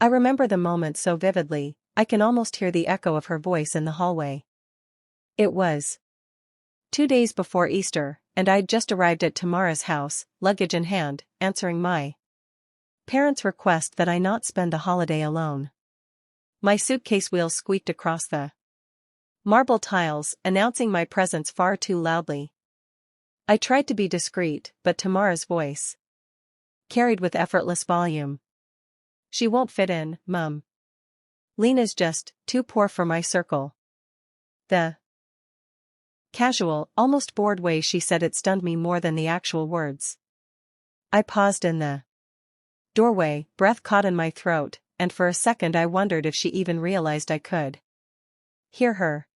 I remember the moment so vividly, I can almost hear the echo of her voice in the hallway. It was 2 days before Easter, and I'd just arrived at Tamara's house, luggage in hand, answering my parents' request that I not spend the holiday alone. My suitcase wheels squeaked across the marble tiles, announcing my presence far too loudly. I tried to be discreet, but Tamara's voice carried with effortless volume. "She won't fit in, Mum. Lena's just too poor for my circle." The casual, almost bored way she said it stunned me more than the actual words. I paused in the doorway, breath caught in my throat, and for a second I wondered if she even realized I could hear her.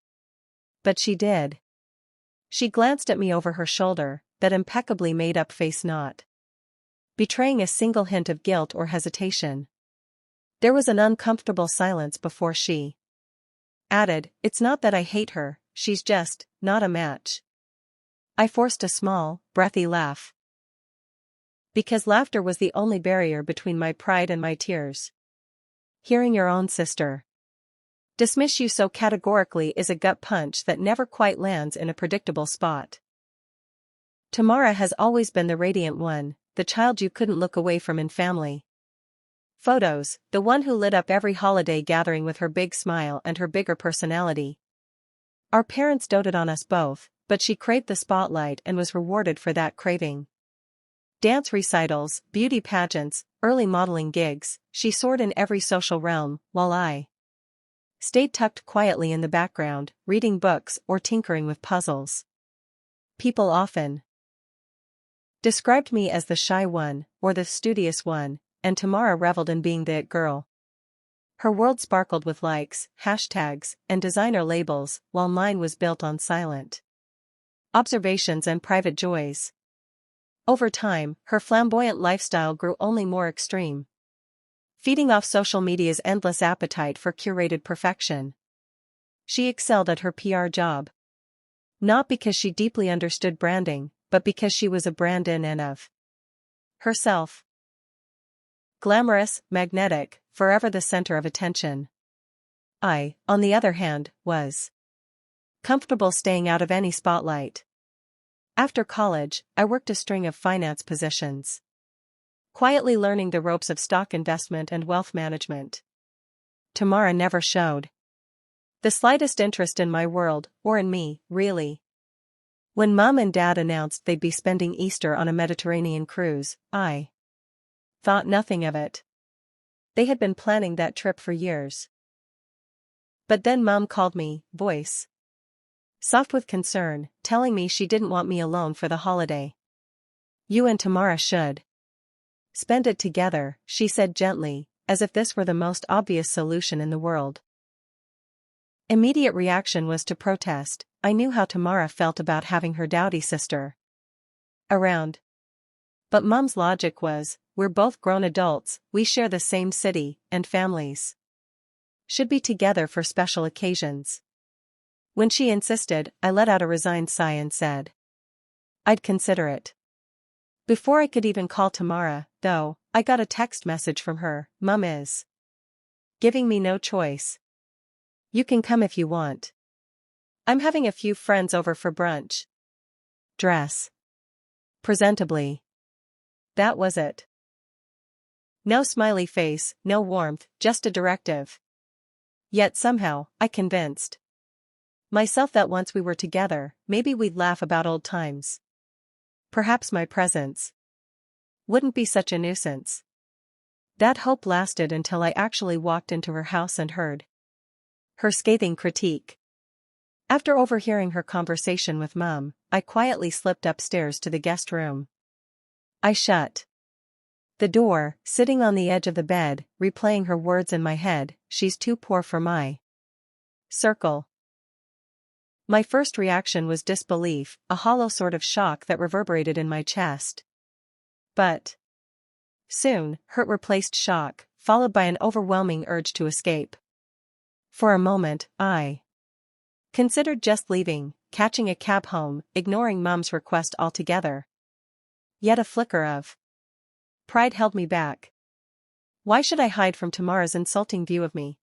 But she did. She glanced at me over her shoulder, that impeccably made-up face not betraying a single hint of guilt or hesitation. There was an uncomfortable silence before she added, "It's not that I hate her, she's just not a match." I forced a small, breathy laugh. Because laughter was the only barrier between my pride and my tears. Hearing your own sister dismiss you so categorically is a gut punch that never quite lands in a predictable spot. Tamara has always been the radiant one, the child you couldn't look away from in family photos, the one who lit up every holiday gathering with her big smile and her bigger personality. Our parents doted on us both, but she craved the spotlight and was rewarded for that craving. Dance recitals, beauty pageants, early modeling gigs, she soared in every social realm, while I stayed tucked quietly in the background, reading books or tinkering with puzzles. People often described me as the shy one, or the studious one, and Tamara reveled in being the it girl. Her world sparkled with likes, hashtags, and designer labels, while mine was built on silent observations and private joys. Over time, her flamboyant lifestyle grew only more extreme, feeding off social media's endless appetite for curated perfection. She excelled at her PR job. Not because she deeply understood branding, but because she was a brand in and of herself. Glamorous, magnetic, forever the center of attention. I, on the other hand, was comfortable staying out of any spotlight. After college, I worked a string of finance positions, quietly learning the ropes of stock investment and wealth management. Tamara never showed the slightest interest in my world, or in me, really. When Mom and Dad announced they'd be spending Easter on a Mediterranean cruise, I thought nothing of it. They had been planning that trip for years. But then Mom called me, voice soft with concern, telling me she didn't want me alone for the holiday. "You and Tamara should spend it together," she said gently, as if this were the most obvious solution in the world. Immediate reaction was to protest. I knew how Tamara felt about having her dowdy sister around. But Mom's logic was, we're both grown adults, we share the same city, and families should be together for special occasions. When she insisted, I let out a resigned sigh and said I'd consider it. Before I could even call Tamara, though, I got a text message from her. "Mum is giving me no choice. You can come if you want. I'm having a few friends over for brunch. Dress presentably." That was it. No smiley face, no warmth, just a directive. Yet somehow, I convinced myself that once we were together, maybe we'd laugh about old times. Perhaps my presence wouldn't be such a nuisance. That hope lasted until I actually walked into her house and heard her scathing critique. After overhearing her conversation with Mom, I quietly slipped upstairs to the guest room. I shut the door, sitting on the edge of the bed, replaying her words in my head, "She's too poor for my circle." My first reaction was disbelief, a hollow sort of shock that reverberated in my chest. But soon, hurt replaced shock, followed by an overwhelming urge to escape. For a moment, I considered just leaving, catching a cab home, ignoring Mom's request altogether. Yet a flicker of pride held me back. Why should I hide from Tamara's insulting view of me?